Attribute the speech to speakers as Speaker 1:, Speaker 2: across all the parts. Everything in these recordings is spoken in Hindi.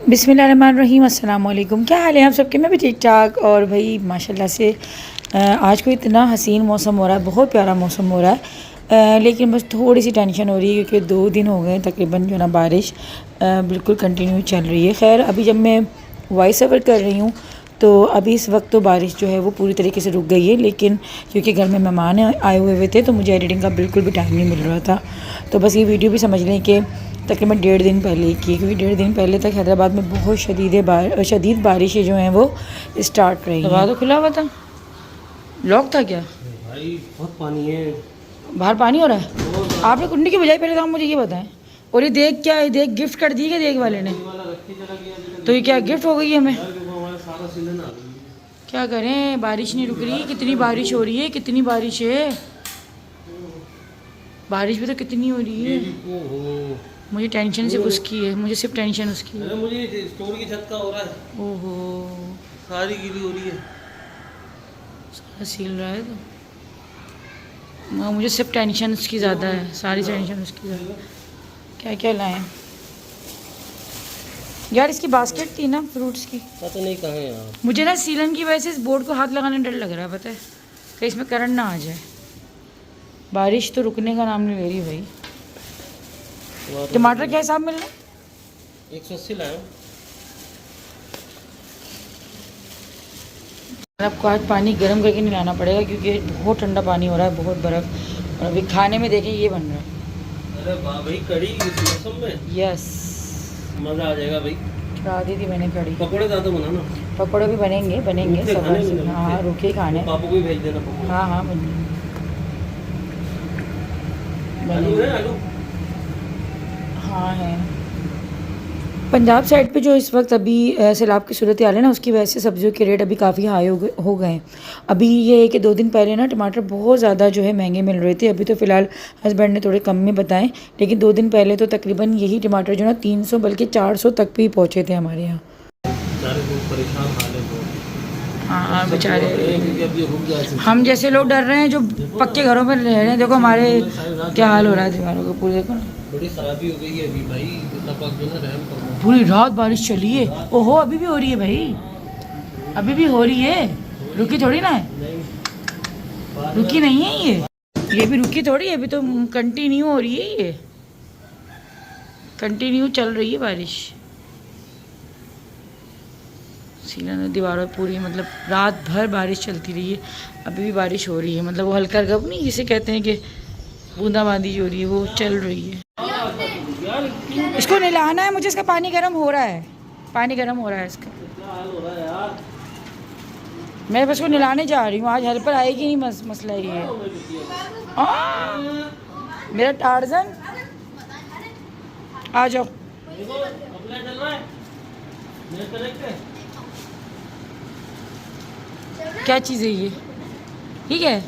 Speaker 1: बिस्मिल्लाहिर्रहमानिर्रहीम, अस्सलाम वालेकुम। क्या हाल है आप सबके? मैं भी ठीक ठाक। और भाई माशाल्लाह से आज को इतना हसीन मौसम हो रहा है, बहुत प्यारा मौसम हो रहा है। लेकिन बस थोड़ी सी टेंशन हो रही है क्योंकि 2 दिन हो गए तकरीबन जो ना बारिश बिल्कुल कंटिन्यू चल रही है। खैर अभी जब मैं वॉइस ओवर कर रही हूँ तो अभी इस वक्त तो बारिश जो है वो पूरी तरीके से रुक गई है, लेकिन क्योंकि घर में मेहमान आए हुए थे तो मुझे एडिटिंग का बिल्कुल भी टाइम नहीं मिल रहा था। तो बस ये वीडियो भी समझ लें कि तकरीबन 1.5 दिन पहले की, क्योंकि 1.5 दिन पहले तक हैदराबाद में बहुत शदीद बारिशें जो हैं वो स्टार्ट रही हैं। तो खुला हुआ था, लॉक था क्या?
Speaker 2: भाई बहुत पानी है,
Speaker 1: बाहर पानी हो रहा है। आपने कुंडी की बजाय पहले तो आप मुझे ये बताएं। और ये देख क्या है, देख गिफ्ट कर दी क्या देख वाले ने? तो ये क्या गिफ्ट हो गई हमें? क्या करें, बारिश नहीं रुक रही। कितनी बारिश हो रही है, कितनी बारिश है। बारिश भी तो कितनी हो रही है। मुझे टेंशन सिर्फ उसकी है, मुझे सिर्फ टेंशन उसकी है।
Speaker 2: मुझे स्टोर की छत का हो रहा है।
Speaker 1: ओहो,
Speaker 2: सारी गीली हो रही है,
Speaker 1: सारा सील रहा है। तो मुझे सिर्फ टेंशन उसकी ज़्यादा है, सारी टेंशन उसकी ज़्यादा। क्या क्या लाएं यार? इसकी बास्केट थी ना फ्रूट्स की,
Speaker 2: पता नहीं कहाँ है यार।
Speaker 1: मुझे ना सीलन की वजह से इस बोर्ड को हाथ लगाने डर लग रहा है, पता है कि इसमें करंट ना आ जाए। बारिश तो रुकने का नाम नहीं ले रही भाई। टमाटर क्या हिसाब मिल रहा है?
Speaker 2: 180 लाया।
Speaker 1: आपको आज पानी गर्म करके नहीं लाना पड़ेगा क्योंकि बहुत ठंडा पानी हो रहा है, बहुत बर्फ़। और अभी खाने में देखें ये बन रहा है।
Speaker 2: अरे वाह भाई, कड़ी इस मौसम में
Speaker 1: यस,
Speaker 2: मज़ा आ जाएगा भाई।
Speaker 1: खा दी थी मैंने कड़ी।
Speaker 2: पकौड़े ज़्यादा बनाना।
Speaker 1: पकौड़े भी बनेंगे सब। हाँ रुके खाने।
Speaker 2: पापा को भी भेज देना पकौड़े।
Speaker 1: हाँ हाँ बनेंगे।
Speaker 2: आलू है, आलू
Speaker 1: हाँ है। पंजाब साइड पे जो इस वक्त अभी सैलाब की सूरत हाल है ना, उसकी वजह से सब्जियों के रेट अभी काफ़ी हाई हो गए हैं। अभी ये है कि 2 दिन पहले ना टमाटर बहुत ज़्यादा जो है महंगे मिल रहे थे। अभी तो फ़िलहाल हस्बैंड ने थोड़े कम में बताएं, लेकिन 2 दिन पहले तो तकरीबन यही टमाटर जो ना 300 बल्कि 400 तक भी पहुँचे थे हमारे यहाँ।
Speaker 2: परेशान हाल है बहुत।
Speaker 1: हाँ बेचारे,
Speaker 2: हम
Speaker 1: हम जैसे लोग डर रहे हैं जो पक्के घरों में रह रहे हैं। देखो हमारे क्या हाल हो रहा है दीवारों का पूरे। देखो
Speaker 2: बड़ी खराबी हो गई है अभी भाई, इतना पाक जो ना रहम करो।
Speaker 1: पूरी रात बारिश चली है। ओहो, अभी भी हो रही है भाई, अभी भी हो रही है। रुकी थोड़ी ना है, रुकी नहीं है ये भी रुकी थोड़ी है। अभी तो कंटिन्यू हो रही है, ये कंटिन्यू चल रही है बारिश। सीलन दीवारों पूरी, मतलब रात भर बारिश चलती रही है। अभी भी बारिश हो रही है, मतलब वो हल्का गप नहीं जिसे कहते हैं कि बूंदाबांदी जो हो रही है वो चल रही है। इसको नहलाना है मुझे, इसका पानी गर्म हो रहा है, पानी गर्म हो रहा है इसका। मैं बस को नहलाने जा रही हूँ। आज हेल्पर आएगी नहीं, मसला ये है। मेरा टार्जन आ जाओ। क्या चीज़ है ये? ठीक है,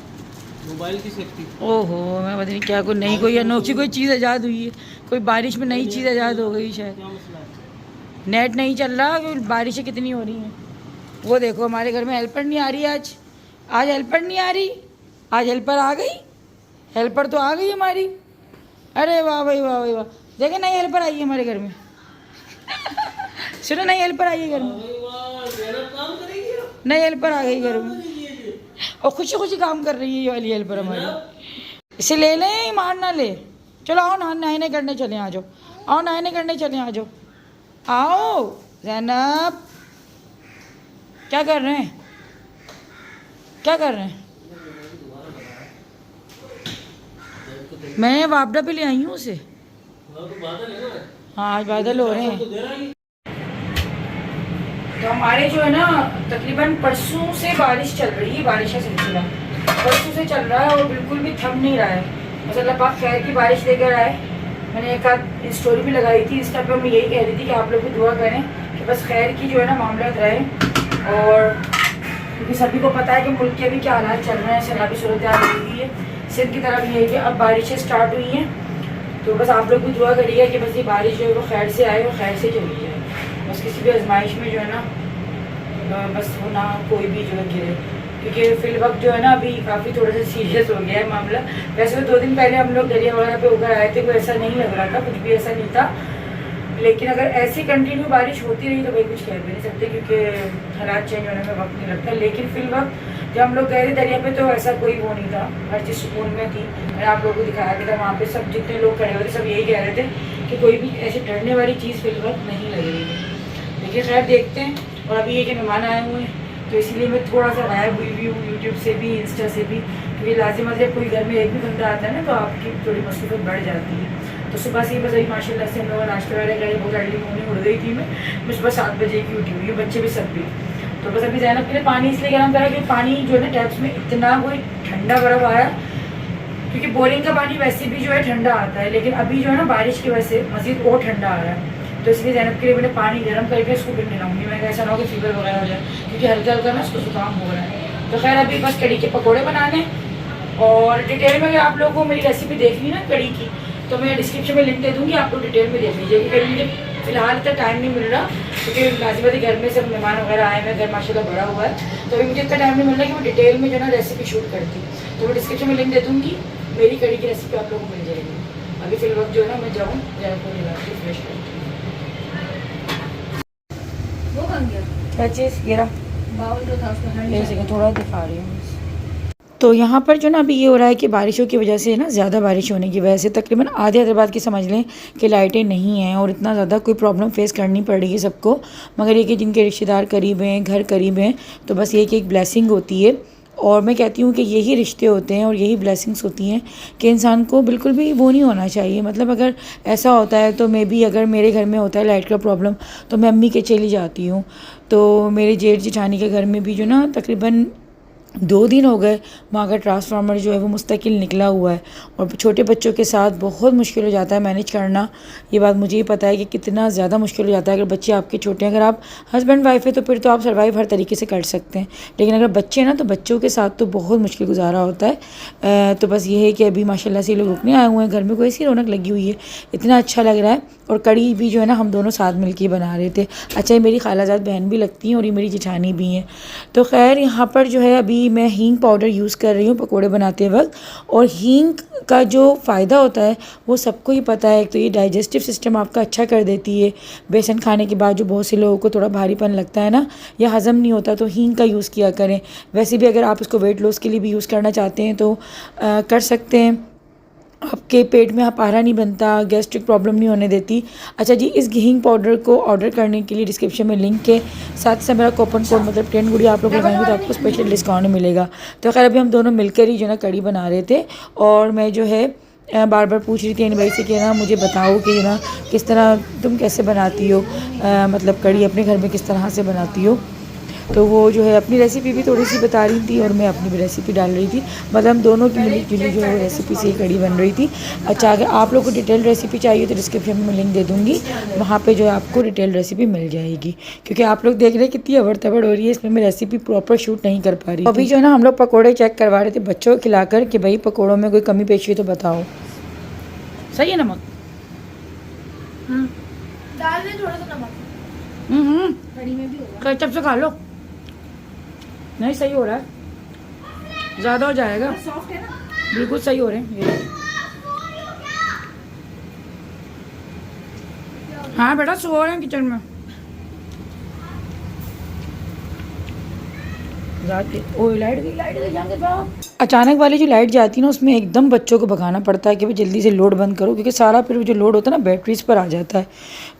Speaker 2: मोबाइल की सेफ्टी।
Speaker 1: ओहो, मैं पता नहीं क्या, कोई नई कोई अनोखी कोई चीज़ आज़ाद हुई है। कोई बारिश में नई चीज़ आज़ाद हो गई शायद। नेट नहीं चल रहा क्योंकि बारिशें कितनी हो रही हैं। वो देखो हमारे घर में हेल्पर नहीं आ रही आज हेल्पर नहीं आ रही। आज हेल्पर आ गई, हेल्पर तो आ गई हमारी। अरे वाह भाई, वाह भाई वाह। देखे नई हेल्पर आई है हमारे घर में। सुनो, नई हेल्पर आई है घर में, नई हेल्पर आ गई घर में और खुशी खुशी काम कर रही है ये वाली हेल्पर हमारी। इसे ले लें, मार ना ले। चलो आओ ना, नहाने करने चले, आ जाओ। आओ नहाने करने चले, आ जाओ। आओ ज़ैनब, क्या कर रहे हैं, क्या कर रहे हैं? मैं वापडा पे ले आई हूँ उसे। हाँ आज बादल हो रहे हैं। तो हमारे जो है ना तकरीबन परसों से बारिश चल रही है, बारिश का सिलसिला परसों से चल रहा है और बिल्कुल भी थम नहीं रहा है। बस अल्लाह पाक खैर की बारिश लेकर आए। मैंने एक आध स्टोरी भी लगाई थी इंस्टा पर, मैं यही कह रही थी कि आप लोग भी दुआ करें कि बस खैर की जो है ना मामला रहे। और क्योंकि सभी को पता है कि मुल्क के अभी क्या हालात चल रहे हैं, सैलाबी सूरत हाल हुई है। सिंध की तरफ ये है कि अब बारिशें स्टार्ट हुई हैं, तो बस आप लोग भी दुआ करिएगा कि बस ये बारिश जो है वो खैर से आए और खैर से चली जाए। बस किसी भी आजमाइश में जो है ना बस वो ना कोई भी जो है गिरे, क्योंकि फिल वक्त जो है ना अभी काफ़ी थोड़ा सा सीरियस हो गया है मामला। वैसे तो 2 दिन पहले हम लोग दरिया वगैरह पे होकर आए थे, कोई ऐसा नहीं लग रहा था, कुछ भी ऐसा नहीं था। लेकिन अगर ऐसी कंटिन्यू बारिश होती रही तो भाई कुछ कह भी नहीं सकते, क्योंकि हालात चेंज होने में वक्त नहीं लगता। लेकिन फिर वक्त जब हम लोग गए थे दरिया पे तो ऐसा कोई वो नहीं था, हर चीज़ सुकून में थी। मैंने आप लोगों को दिखाया भी था, वहाँ पे सब जितने लोग खड़े हुए थे सब यही कह रहे थे कि कोई भी ऐसी डरने वाली चीज़ फिर वक्त नहीं लग रही है। लेकिन खैर देखते हैं। और अभी ये कि मेहमान आए हुए हैं तो इसीलिए मैं थोड़ा सा गायब हुई भी हूँ यूट्यूब से भी, इंस्टा से भी, क्योंकि लाजिम जब कोई घर में एक भी बंदा आता है ना तो आपकी थोड़ी मसरूफियत बढ़ जाती है। तो सुबह से ही बस अभी माशाल्लाह से हम लोग नाश्ता वगैरह करें, बहुत अर्ली मॉर्निंग उड़ गई थी मैं सुबह 7 बजे की उठी हुई, बच्चे भी सब भी। तो बस अभी ज़ैनब के लिए पानी इसलिए गर्म करा क्योंकि पानी जो है ना टैप्स में इतना कोई ठंडा बर्फ आया, क्योंकि बोरिंग का पानी वैसे भी जो है ठंडा आता है, लेकिन अभी जो है ना बारिश की वजह से मज़ीद और ठंडा आ रहा है। तो इसलिए ज़ैनब के लिए मैंने पानी गर्म करके उसको फिर मिलाऊंगी। मैं ऐसा ना हो कि फीवर वगैरह हो जाए, क्योंकि हल्का हल्का ना उसको जुकाम हो रहा है। तो खैर अभी बस कड़ी के पकौड़े बनाने, और डिटेल में अगर आप लोगों को मेरी रेसिपी देखनी ना कड़ी की तो मैं डिस्क्रिप्शन में लिंक दे दूँगी, आप लोग डिटेल में देख लीजिए। क्योंकि मुझे फिलहाल इतना टाइम नहीं मिल रहा, क्योंकि नाजिबादी घर में सब मेहमान वगैरह आए हैं, घर माशाल्लाह बड़ा हुआ है, तो अभी मुझे इतना टाइम नहीं मिल रहा कि मैं डिटेल में जो है ना रेसिपी शूट करती। तो मैं डिस्क्रिप्शन में लिंक दे दूँगी, मेरी कड़ी की रेसिपी आप लोगों को मिल जाएगी। अभी फिर वक्त जो है ना मैं जाऊँ ज़्यादा मिला के फ्रेश करती हूँ।
Speaker 3: वो बन गया
Speaker 1: क्या चीज़ ये रहा
Speaker 3: बाउल जो था उसमें
Speaker 1: एक सेकंड थोड़ा दिखा रही हूँ। तो यहाँ पर जो ना अभी ये हो रहा है कि बारिशों की वजह से ना ज़्यादा बारिश होने की वजह से तकरीबन आधे हैदराबाद की समझ लें कि लाइटें नहीं हैं, और इतना ज़्यादा कोई प्रॉब्लम फेस करनी पड़ रही है सबको। मगर ये कि जिनके रिश्तेदार करीब हैं, घर करीब हैं, तो बस ये कि एक ब्लेसिंग होती है। और मैं कहती हूँ कि यही रिश्ते होते हैं और यही ब्लेसिंग्स होती हैं कि इंसान को बिल्कुल भी वो नहीं होना चाहिए। मतलब अगर ऐसा होता है तो मैं भी, अगर मेरे घर में होता है लाइट का प्रॉब्लम तो मैं अम्मी के चली जाती हूँ। तो मेरे जेठ जेठानी के घर में भी जो ना तकरीबन 2 दिन हो गए वहाँ का ट्रांसफार्मर जो है वो मुस्तकिल निकला हुआ है, और छोटे बच्चों के साथ बहुत मुश्किल हो जाता है मैनेज करना। ये बात मुझे ही पता है कि कितना ज़्यादा मुश्किल हो जाता है। अगर बच्चे आपके छोटे हैं, अगर आप हस्बैंड वाइफ है तो फिर तो आप सर्वाइव हर तरीके से कर सकते हैं, लेकिन अगर बच्चे हैं ना तो बच्चों के साथ तो बहुत मुश्किल गुजारा होता है। तो बस ये है कि अभी माशाल्लाह से लोग रुकने आए हुए हैं, घर में कोई ऐसी रौनक लगी हुई है, इतना अच्छा लग रहा है। और कड़ी भी जो है ना हम दोनों साथ मिलके बना रहे थे। अच्छा ये मेरी खालाजाद बहन भी लगती हैं और ये मेरी जेठानी भी हैं। तो खैर यहाँ पर जो है अभी मैं हींग पाउडर यूज़ कर रही हूँ पकोड़े बनाते वक्त, और हींग का जो फ़ायदा होता है वो सबको ही पता है। एक तो ये डाइजेस्टिव सिस्टम आपका अच्छा कर देती है। बेसन खाने के बाद जो बहुत से लोगों को थोड़ा भारीपन लगता है ना या हज़म नहीं होता, तो हींग का यूज़ किया करें। वैसे भी अगर आप इसको वेट लॉस के लिए भी यूज़ करना चाहते हैं तो कर सकते हैं। आपके पेट में आहारा नहीं बनता, गैस्ट्रिक प्रॉब्लम नहीं होने देती। अच्छा जी, इस हींग पाउडर को ऑर्डर करने के लिए डिस्क्रिप्शन में लिंक है, साथ से मेरा कूपन कोड मतलब 10 गुड़िया आप लोग लगाएंगे तो आपको स्पेशल डिस्काउंट मिलेगा। तो खैर अभी हम दोनों मिलकर ही जो ना कड़ी बना रहे थे, और मैं जो है बार बार पूछ रही थी इन भाई से कि ना मुझे बताओ कि ना किस तरह तुम कैसे बनाती हो, मतलब कड़ी अपने घर में किस तरह से बनाती हो। तो वो जो है अपनी रेसिपी भी थोड़ी सी बता रही थी और मैं अपनी भी रेसिपी डाल रही थी, मतलब हम दोनों की मिली जुली जो रेसिपी से कड़ी बन रही थी। अच्छा अगर आप लोग को डिटेल रेसिपी चाहिए तो डिस्क्रिप्शन में लिंक दे दूँगी, वहाँ पे जो है आपको डिटेल रेसिपी मिल जाएगी। क्योंकि आप लोग देख रहे हैं कितनी अबड़ तबड़ हो रही है, इसमें मैं रेसिपी प्रॉपर शूट नहीं कर पा रही। अभी जो है ना हम लोग पकौड़े चेक करवा रहे थे बच्चों को खिलाकर कि भाई पकौड़ों में कोई कमी पेशी तो बताओ। सही है नमक?
Speaker 3: दाल में थोड़ा सा नमक, कड़ी में भी होगा,
Speaker 1: केचप से खा लो। नहीं सही हो रहा है, ज़्यादा हो जाएगा।
Speaker 3: सॉफ्ट है ना,
Speaker 1: बिल्कुल सही हो रहे हैं ये। हाँ बेटा सो रहे हैं किचन में। लाइट गई जाएंगे बाप। अचानक वाली जो लाइट जाती है ना उसमें एकदम बच्चों को भगाना पड़ता है कि भाई जल्दी से लोड बंद करो, क्योंकि सारा फिर जो लोड होता है ना बैटरीज पर आ जाता है।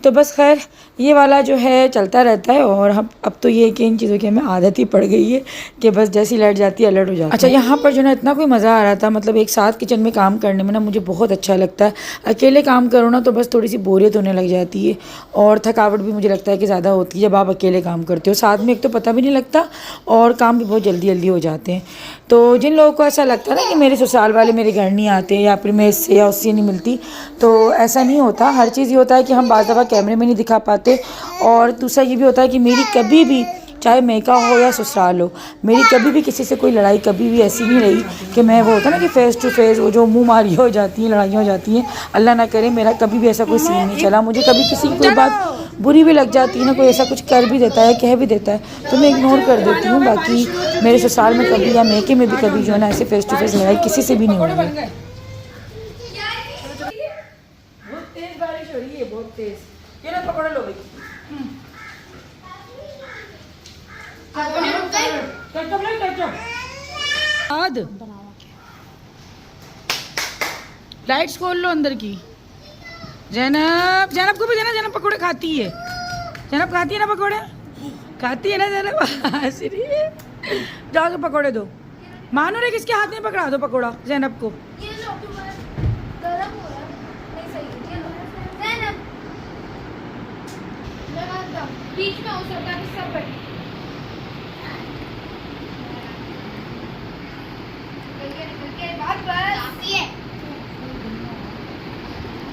Speaker 1: तो बस खैर ये वाला जो है चलता रहता है, और हम अब तो ये कि इन चीज़ों की हमें आदत ही पड़ गई है कि बस जैसी लाइट जाती है अलर्ट हो जाता है। अच्छा यहाँ पर जो ना इतना कोई मज़ा आ रहा था, मतलब एक साथ किचन में काम करने में ना मुझे बहुत अच्छा लगता है। अकेले काम करो ना तो बस थोड़ी सी बोरियत होने लग जाती है, और थकावट भी मुझे लगता है कि ज़्यादा होती है जब आप अकेले काम करते हो। साथ में एक तो पता भी नहीं लगता और काम भी बहुत जल्दी जल्दी हो जाते हैं। तो जिन लोगों को ऐसा लगता है ना कि मेरे ससुराल वाले मेरे घर नहीं आते या फिर मैं इससे या उससे नहीं मिलती, तो ऐसा नहीं होता। हर चीज़ ये होता है कि हम बाज़ दफ़ा कैमरे में नहीं दिखा पाते, और दूसरा ये भी होता है कि मेरी कभी भी, चाहे मेका हो या ससुराल हो, मेरी कभी भी किसी से कोई लड़ाई कभी भी ऐसी नहीं रही कि मैं वो होता ना कि फेस टू फेस वो जो मुँह मारी हो जाती हैं, लड़ाइयाँ हो जाती हैं। अल्लाह ना करे मेरा कभी भी ऐसा कोई सीन नहीं चला। मुझे कभी किसी की कोई बात बुरी भी लग जाती है ना, कोई ऐसा कुछ कर भी देता है, कह भी देता है, तो मैं इग्नोर कर देती हूँ। बाकी मेरे ससुराल में कभी या मेके में भी कभी जो है ना ऐसे फेस टू फेस लड़ाई किसी से भी नहीं हुई है। बहुत तेज बारिश हो रही है, बहुत तेज। ये ना पकौड़ा लो भाई। केचप ले केचप। आद लाइट्स खोल लो अंदर की। जैनब जैनब को भी देना, जैनब पकौड़े खाती है। जैनब खाती है ना पकौड़े, खाती है ना जैनब। हंसी जाओ तो पकौड़े दो। मानो रे किसके हाथ में पकड़ा दो पकौड़ा जैनब को।
Speaker 3: ये लो तुम्हारा गरम हो रहा है नहीं सही है ये लो जैनब लगा दो बीच में हो सकता है सब बैठ निकल के बात बस आती है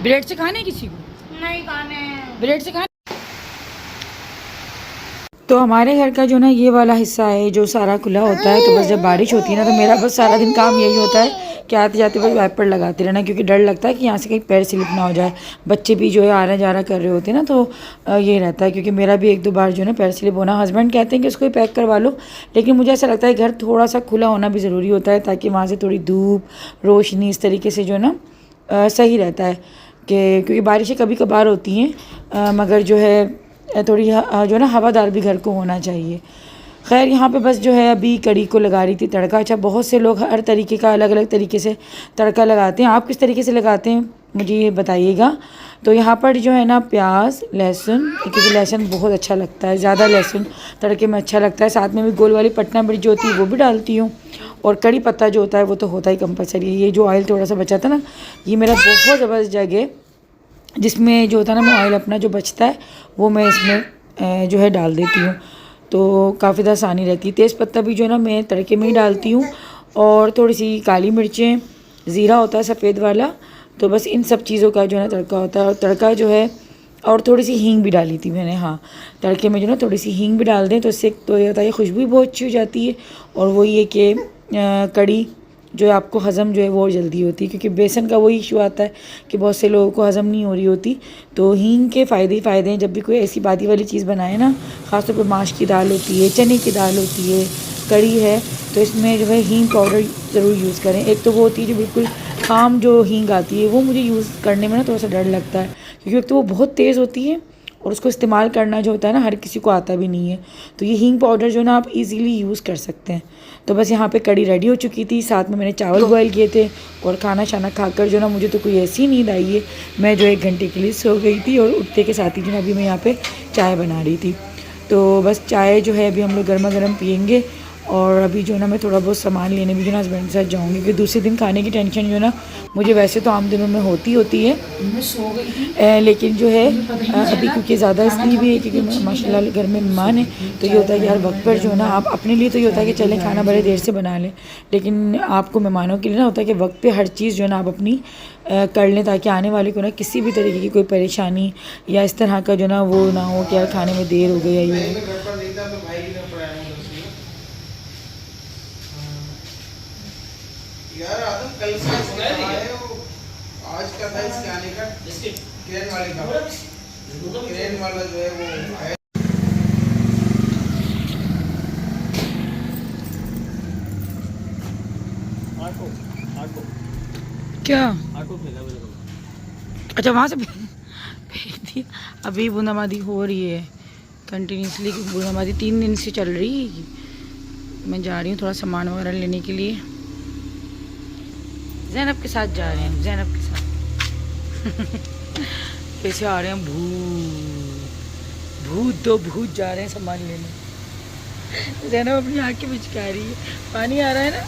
Speaker 1: ब्रेड से खाने किसी को
Speaker 3: नहीं खाने
Speaker 1: ब्रेड से खाने। तो हमारे घर का जो ना ये वाला हिस्सा है जो सारा खुला होता है, तो बस जब बारिश होती है ना तो मेरा बस सारा दिन काम यही होता है कि आते जाते बस वाइपर लगाते रहना, क्योंकि डर लगता है कि यहाँ से कहीं पैर स्लिप ना हो जाए। बच्चे भी जो है आ रहा जा रहा कर रहे होते हैं ना, तो ये रहता है, क्योंकि मेरा भी 1-2 बार जो है ना पैर स्लिप होना। हस्बैंड कहते हैं कि उसको ही पैक करवा लो, लेकिन मुझे ऐसा लगता है घर थोड़ा सा खुला होना भी ज़रूरी होता है, ताकि वहाँ से थोड़ी धूप रोशनी इस तरीके से जो है ना सही रहता है। कि क्योंकि बारिशें कभी कभार होती हैं, मगर जो है थोड़ी जो ना हवादार भी घर को होना चाहिए। खैर यहाँ पे बस जो है अभी कड़ी को लगा रही थी तड़का। अच्छा, बहुत से लोग हर तरीके का अलग अलग तरीके से तड़का लगाते हैं, आप किस तरीके से लगाते हैं मुझे ये बताइएगा। तो यहाँ पर जो है ना प्याज लहसुन, क्योंकि लहसुन बहुत अच्छा लगता है, ज़्यादा लहसुन तड़के में अच्छा लगता है। साथ में भी गोल वाली पटना मिर्च जो होती है वो भी डालती हूँ, और कड़ी पत्ता जो होता है वो तो होता ही कंपलसरी है। ये जो ऑयल थोड़ा सा बचा था ना, ये मेरा बहुत ज़बरदस्त जगह जिसमें जो होता है ना मैं ऑयल अपना जो बचता है वो मैं इसमें जो है डाल देती हूँ, तो काफ़ी ज़्यादा आसानी रहती है। तेज़पत्ता भी जो है ना मैं तड़के में ही डालती हूँ, और थोड़ी सी काली मिर्चें, ज़ीरा होता है सफ़ेद वाला, तो बस इन सब चीज़ों का जो है ना तड़का होता है। और तड़का जो है, और थोड़ी सी हींग भी डाली थी मैंने, हाँ तड़के में जो ना थोड़ी सी हींग भी डाल दें तो इससे तो ये होता है खुशबू भी बहुत अच्छी हो जाती है। और वो ये कि कड़ी जो है आपको हज़म जो है वो जल्दी होती है, क्योंकि बेसन का वही इशू आता है कि बहुत से लोगों को हज़म नहीं हो रही होती। तो हींग के फ़ायदे ही फ़ायदे हैं। जब भी कोई ऐसी बादी वाली चीज़ बनाए ना, ख़ासतौर पर माश की दाल होती है, चने की दाल होती है, कड़ी है, तो इसमें जो है हींग पाउडर ज़रूर यूज़ करें। एक तो वो होती है जो बिल्कुल खाम जो हींग आती है, वो मुझे यूज़ करने में ना थोड़ा सा डर लगता है, क्योंकि एक तो वो बहुत तेज़ होती है और उसको इस्तेमाल करना जो होता है ना हर किसी को आता भी नहीं है। तो ये हींग पाउडर जो ना आप इजीली यूज़ कर सकते हैं। तो बस यहाँ पे कड़ी रेडी हो चुकी थी, साथ में मैंने चावल बॉयल किए थे, और खाना शाना खाकर जो ना मुझे तो कोई ऐसी नींद आई है, मैं जो 1 घंटे के लिए सो गई थी। और उठते के साथ ही जो ना अभी मैं यहाँ पे चाय बना रही थी, तो बस चाय जो है अभी हम लोग गर्मा गर्म पियेंगे। और अभी जो ना मैं थोड़ा बहुत सामान लेने भी जो ना हस्बैंड के साथ जाऊँगी, क्योंकि दूसरे दिन खाने की टेंशन जो ना मुझे वैसे तो आम दिनों में होती है, मैं सो गई थी।
Speaker 2: लेकिन जो है अभी क्योंकि ज़्यादा इसलिए भी है क्योंकि माशाल्लाह घर में मेहमान है, तो ये होता है कि यार वक्त पर जो है ना आप अपने लिए तो ये होता है कि चलें खाना बड़े देर से बना लें, लेकिन आपको मेहमानों के लिए ना होता है कि वक्त पे हर चीज़ जो है ना आप अपनी कर लें, ताकि आने वाले को ना किसी भी तरीके की कोई परेशानी या इस तरह का जो ना वो ना हो कि यार खाने में देर हो गई या ये।
Speaker 4: यार आदम कल से आज का था इसके आने का क्रेन वाले का, क्रेन वाला जो है वो आया।
Speaker 2: ऑटो
Speaker 1: क्या
Speaker 2: ऑटो फेंका मेरे को।
Speaker 1: अच्छा वहाँ से भेज दिया। अभी बूंदाबांदी हो रही है कंटिन्यूसली, बूंदाबांदी 3 दिन से चल रही है। मैं जा रही हूँ थोड़ा सामान वगैरह लेने के लिए, ज़ैनब के साथ जा रहे हैं, ज़ैनब के साथ। कैसे आ रहे हैं भूत जा रहे हैं सामान लेने। ज़ैनब अपनी आँखें बिचका रही है, पानी आ रहा है ना,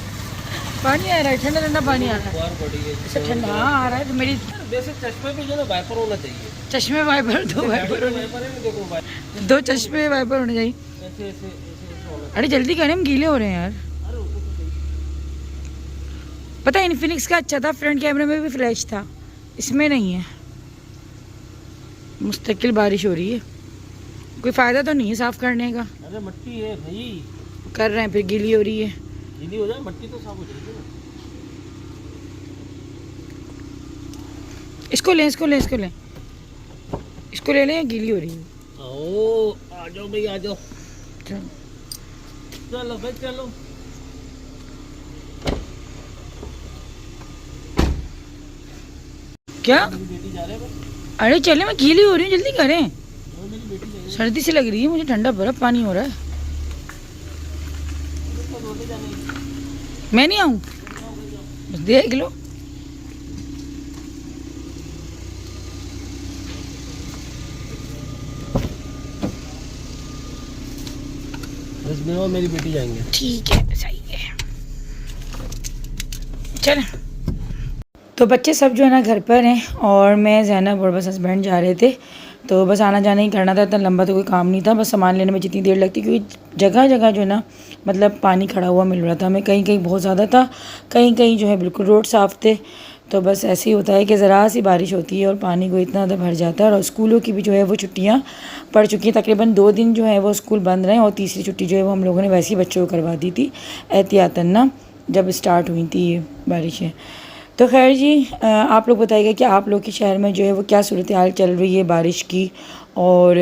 Speaker 1: पानी आ रहा है, ठंडा ठंडा पानी आ रहा है, अच्छा ठंडा आ रहा है। तो मेरी
Speaker 2: वैसे चश्मे पे जो ना वाइपर होना चाहिए,
Speaker 1: चश्मे वाइपर, 2 वाइपर होने,
Speaker 2: वाइपर है ना, देखो वाइपर
Speaker 1: 2 चश्मे वाइपर होने चाहिए।
Speaker 2: ऐसे ऐसे ऐसे होना
Speaker 1: अरे जल्दी करें, हम गीले हो रहे हैं यार।
Speaker 2: चाहिए। अरे वो तो सही।
Speaker 1: पता है इन्फिनिक्स का अच्छा था, फ्रंट कैमरे में भी फ्लैश था, इसमें नहीं है। मुस्तकिल बारिश हो रही है, कोई फ़ायदा तो नहीं है साफ़ करने का।
Speaker 2: अरे मट्टी है भाई,
Speaker 1: कर रहे हैं फिर गीली हो रही है।
Speaker 2: गीली हो जाए मट्टी तो साफ हो जाएगी ना।
Speaker 1: इसको लें, इसको लें, इसको लें, इसको ले लें, गीली हो रही है।
Speaker 2: ओ आ जाओ भाई, आ जाओ,
Speaker 1: चलो।
Speaker 2: चलो भाई चलो।
Speaker 1: क्या?
Speaker 2: बेटी जा रहे हैं बस।
Speaker 1: अरे चले, मैं गीली हो रही हूँ, जल्दी करें।
Speaker 2: सर्दी सी लग रही है मुझे, ठंडा बर्फ पानी हो रहा है। मैं नहीं आऊँ, बस देख लो।
Speaker 5: बस मैं और मेरी बेटी जाएंगे।
Speaker 2: ठीक है, सही है, चल। तो बच्चे सब जो है ना घर पर हैं और मैं ज़ैनब और बस हस्बैंड जा रहे थे। तो बस आना जाना ही करना था, इतना लंबा तो कोई काम नहीं था। बस सामान लेने में जितनी देर लगती, क्योंकि जगह जगह जो है ना मतलब पानी खड़ा हुआ मिल रहा था हमें, कहीं कहीं बहुत ज़्यादा था, कहीं कहीं जो है बिल्कुल रोड साफ़ थे। तो बस ऐसे ही होता है कि ज़रा सी बारिश होती है और पानी को इतना ज़्यादा भर जाता है। और स्कूलों की भी जो है वो छुट्टियाँ पड़ चुकी हैं, तकरीबन 2 दिन जो है वो स्कूल बंद रहे, और तीसरी छुट्टी जो है वो हम लोगों ने वैसे ही बच्चों को करवा दी थी एहतियातन ना, जब स्टार्ट हुई थी ये बारिशें। तो खैर जी, आप लोग बताइएगा कि आप लोग के शहर में जो है वो क्या सूरत हाल चल रही है बारिश की, और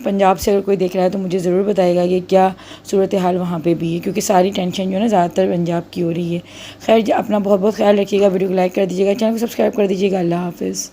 Speaker 2: पंजाब से अगर कोई देख रहा है तो मुझे ज़रूर बताइएगा कि क्या सूरत हाल वहाँ पे भी है, क्योंकि सारी टेंशन जो है ना ज़्यादातर पंजाब की हो रही है। खैर जी, अपना बहुत बहुत ख्याल रखिएगा, वीडियो को लाइक कर दीजिएगा, चैनल को सब्सक्राइब कर दीजिएगा। अल्लाह हाफ़िज़।